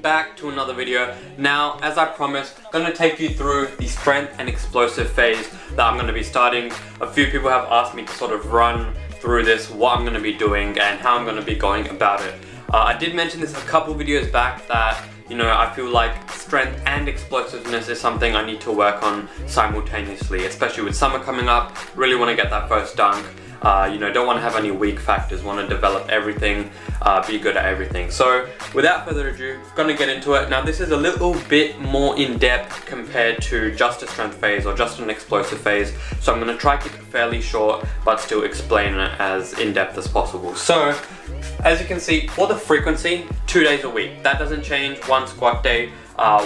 back to another video. Now, as I promised, I'm going to take you through the strength and explosive phase that I'm going to be starting. A few people have asked me to sort of run through this, what I'm going to be doing and how I'm going to be going about it. I did mention this a couple videos back that, you know, I feel like strength and explosiveness is something I need to work on simultaneously, especially with summer coming up. Really want to get that first dunk. Don't want to have any weak factors, want to develop everything, be good at everything. So without further ado, gonna get into it. Now this is a little bit more in depth compared to just a strength phase or just an explosive phase. So I'm gonna try to keep it fairly short, but still explain it as in depth as possible. So as you can see, for the frequency, 2 days a week. That doesn't change. One squat day,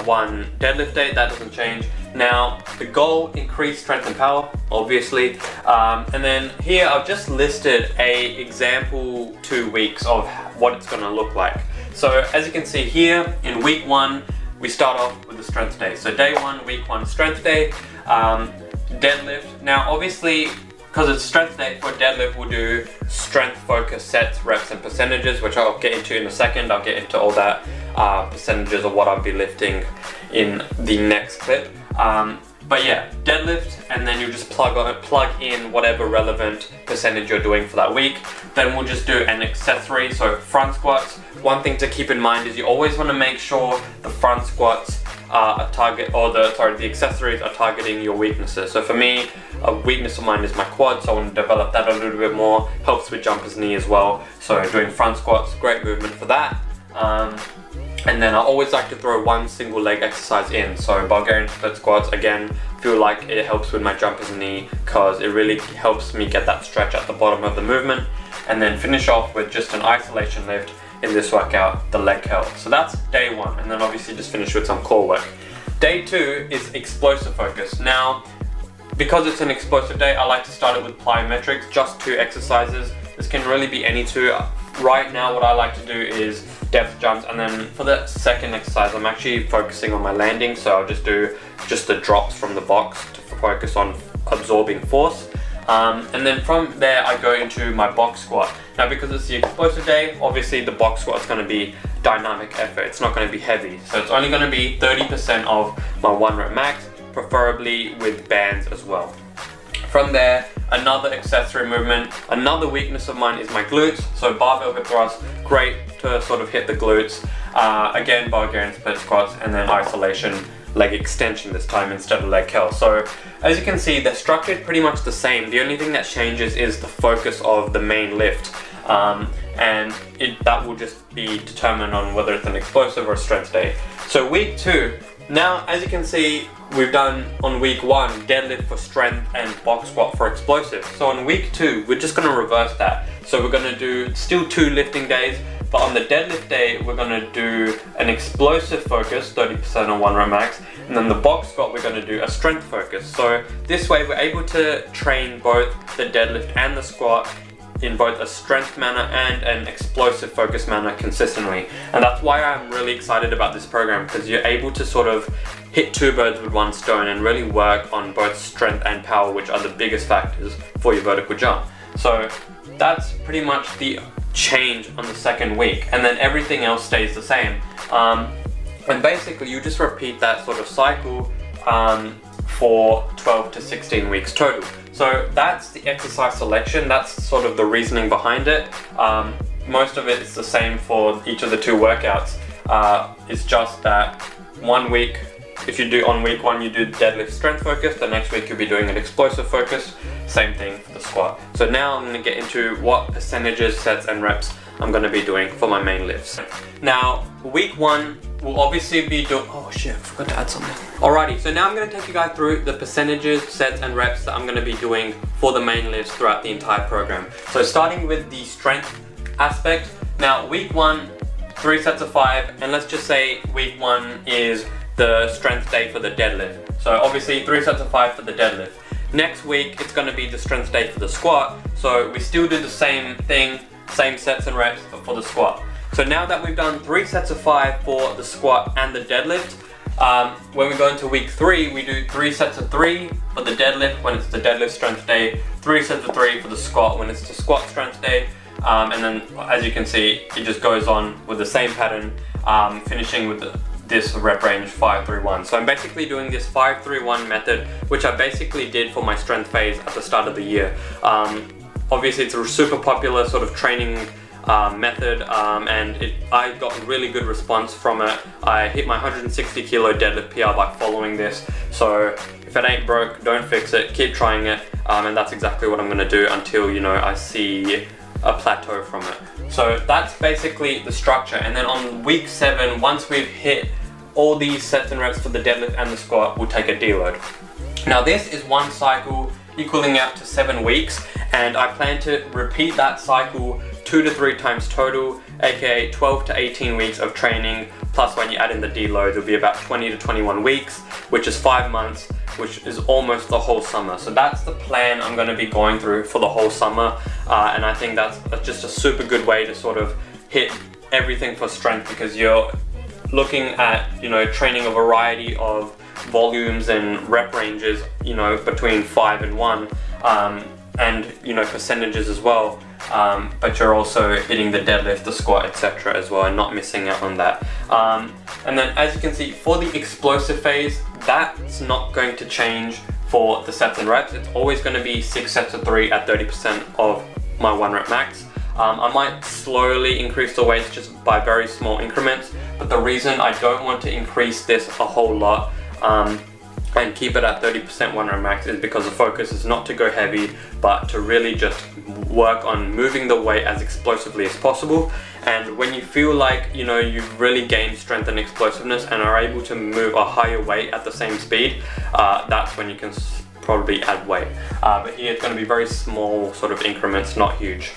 one deadlift day, that doesn't change. Now, the goal, increase strength and power, obviously. And then here I've just listed a example 2 weeks of what it's gonna look like. So as you can see here, in week 1, we start off with the strength day. So day 1, week 1, strength day, deadlift. Now, obviously, because it's strength day, for deadlift we'll do strength focus sets, reps and percentages, which I'll get into in a second. I'll get into all that percentages of what I'll be lifting in the next clip. But yeah, deadlift, and then you just plug in whatever relevant percentage you're doing for that week. Then we'll just do an accessory, so front squats. One thing to keep in mind is you always want to make sure the front squats the accessories are targeting your weaknesses. So for me, a weakness of mine is my quad, so I want to develop that a little bit more. Helps with jumper's knee as well. So doing front squats, great movement for that. And then I always like to throw one single leg exercise in. So Bulgarian split squats, again, feel like it helps with my jumper's knee because it really helps me get that stretch at the bottom of the movement. And then finish off with just an isolation lift in this workout, the leg curl. So that's day 1, and then obviously just finish with some core work. Day 2 is explosive focus. Now, because it's an explosive day, I like to start it with plyometrics, just 2 exercises. This can really be any 2. Right now, what I like to do is depth jumps, and then for the second exercise, I'm actually focusing on my landing, so I'll just do the drops from the box to focus on absorbing force. And then from there, I go into my box squat. Now, because it's the explosive day, obviously the box squat is going to be dynamic effort. It's not going to be heavy, so it's only going to be 30% of my 1 rep max, preferably with bands as well. From there, another accessory movement. Another weakness of mine is my glutes. So barbell hip thrust, great to sort of hit the glutes. Again, Bulgarian split squats, and then isolation leg extension this time instead of leg curl. So as you can see, they're structured pretty much the same. The only thing that changes is the focus of the main lift. And that will just be determined on whether it's an explosive or a strength day. So week 2, now as you can see, we've done on week 1 deadlift for strength and box squat for explosive. So on week 2, we're just going to reverse that. So we're going to do still 2 lifting days, but on the deadlift day, we're going to do an explosive focus, 30% on 1 rep max, and then the box squat, we're going to do a strength focus. So this way, we're able to train both the deadlift and the squat in both a strength manner and an explosive focus manner consistently. And that's why I'm really excited about this program, because you're able to sort of hit 2 birds with 1 stone and really work on both strength and power, which are the biggest factors for your vertical jump. So that's pretty much the change on the second week, and then everything else stays the same. And basically you just repeat that sort of cycle for 12 to 16 weeks total. So that's the exercise selection. That's sort of the reasoning behind it. Most of it is the same for each of the 2 workouts. It's just that 1 week, if you do on week 1, you do deadlift strength focus, the next week you'll be doing an explosive focus, same thing for the squat. So now I'm going to get into what percentages, sets and reps I'm going to be doing for my main lifts. Now, week 1 will obviously be doing, oh shit, I forgot to add something. Alrighty, so now I'm going to take you guys through the percentages, sets and reps that I'm going to be doing for the main lifts throughout the entire program. So starting with the strength aspect. Now, week 1, 3 sets of 5, and let's just say week 1 is the strength day for the deadlift. So obviously 3 sets of 5 for the deadlift. Next week, it's going to be the strength day for the squat. So we still do the same thing, same sets and reps, but for the squat. So now that we've done 3 sets of 5 for the squat and the deadlift, when we go into week 3, we do 3 sets of 3 for the deadlift when it's the deadlift strength day, 3 sets of 3 for the squat when it's the squat strength day, and then as you can see, it just goes on with the same pattern finishing with this rep range 5-3-1. So I'm basically doing this 5-3-1 method, which I basically did for my strength phase at the start of the year. Obviously it's a super popular sort of training method, and I got really good response from it. I hit my 160 kilo deadlift PR by following this. So if it ain't broke, don't fix it, keep trying it, and that's exactly what I'm gonna do until, you know, I see a plateau from it. So that's basically the structure. And then on week 7, once we've hit all these sets and reps for the deadlift and the squat, we'll take a deload. Now this is one cycle equaling out to 7 weeks, and I plan to repeat that cycle 2 to 3 times total, aka 12 to 18 weeks of training, plus when you add in the deload, it'll be about 20 to 21 weeks, which is 5 months, which is almost the whole summer. So that's the plan I'm going to be going through for the whole summer, and I think that's just a super good way to sort of hit everything for strength, because you're looking at, you know, training a variety of volumes and rep ranges, you know, between 5 and 1, and, you know, percentages as well. But you're also hitting the deadlift, the squat, etc. as well, and not missing out on that. And then as you can see, for the explosive phase, that's not going to change for the sets and reps. It's always going to be 6 sets of 3 at 30% of my 1 rep max. I might slowly increase the weights just by very small increments, but the reason I don't want to increase this a whole lot and keep it at 30% 1 rep max is because the focus is not to go heavy, but to really just work on moving the weight as explosively as possible. And when you feel like, you know, you've really gained strength and explosiveness and are able to move a higher weight at the same speed, that's when you can probably add weight. But here it's going to be very small sort of increments, not huge.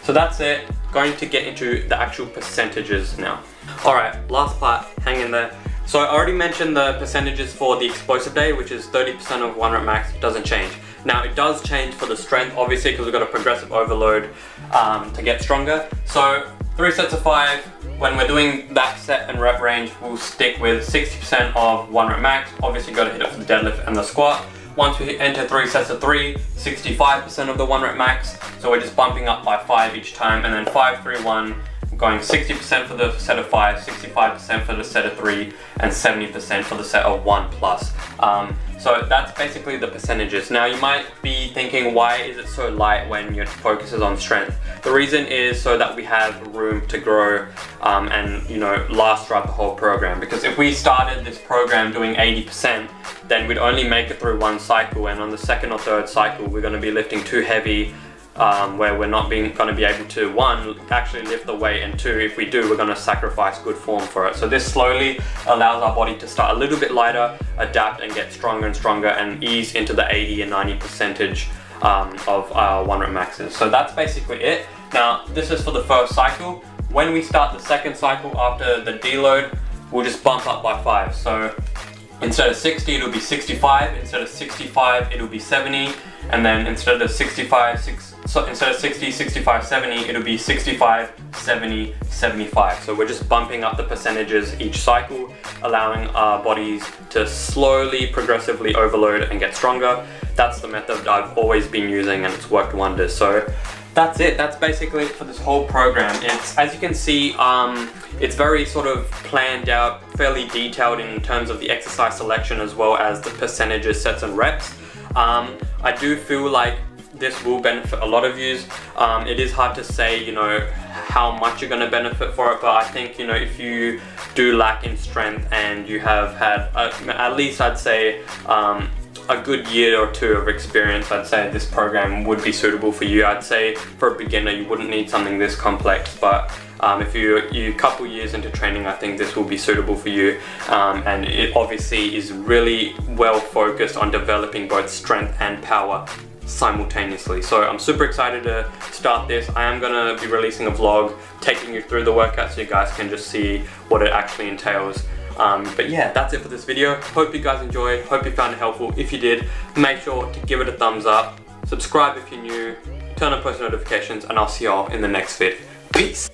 So that's it. Going to get into the actual percentages now. Alright, last part, hang in there. So I already mentioned the percentages for the explosive day, which is 30% of 1 rep max, doesn't change. Now it does change for the strength, obviously, because we've got a progressive overload to get stronger. So 3 sets of 5, when we're doing that set and rep range, we'll stick with 60% of 1 rep max. Obviously got to hit it for the deadlift and the squat. Once we enter 3 sets of 3, 65% of the 1 rep max. So we're just bumping up by 5 each time, and then 5-3-1, going 60% for the set of 5, 65% for the set of 3, and 70% for the set of 1 plus. So that's basically the percentages. Now you might be thinking, why is it so light when your focus is on strength? The reason is so that we have room to grow and, you know, last throughout the whole program. Because if we started this program doing 80%, then we'd only make it through 1 cycle, and on the 2nd or 3rd cycle we're going to be lifting too heavy, where we're not going to be able to, 1, actually lift the weight, and 2, if we do, we're going to sacrifice good form for it. So this slowly allows our body to start a little bit lighter, adapt and get stronger and stronger, and ease into the 80 and 90% of our 1 rep maxes. So that's basically it. Now this is for the first cycle. When we start the 2nd cycle after the deload, we'll just bump up by 5. So instead of 60, it'll be 65. Instead of 65, it'll be 70. And then instead of 60, 65, 70, it'll be 65, 70, 75. So we're just bumping up the percentages each cycle, allowing our bodies to slowly, progressively overload and get stronger. That's the method I've always been using, and it's worked wonders. So that's it. That's basically it for this whole program. It's, as you can see, it's very sort of planned out, fairly detailed in terms of the exercise selection as well as the percentages, sets and reps. I do feel like this will benefit a lot of you. It is hard to say, you know, how much you're going to benefit for it, but I think, you know, if you do lack in strength and you have had at least, I'd say, a good year or 2 of experience, I'd say this program would be suitable for you. I'd say for a beginner you wouldn't need something this complex, but if you're a couple years into training, I think this will be suitable for you, and it obviously is really well focused on developing both strength and power simultaneously. So I'm super excited to start this. I am going to be releasing a vlog taking you through the workout so you guys can just see what it actually entails. But yeah, that's it for this video. Hope you guys enjoyed, hope you found it helpful. If you did, make sure to give it a thumbs up, subscribe if you're new, turn on post notifications, and I'll see y'all in the next vid. Peace!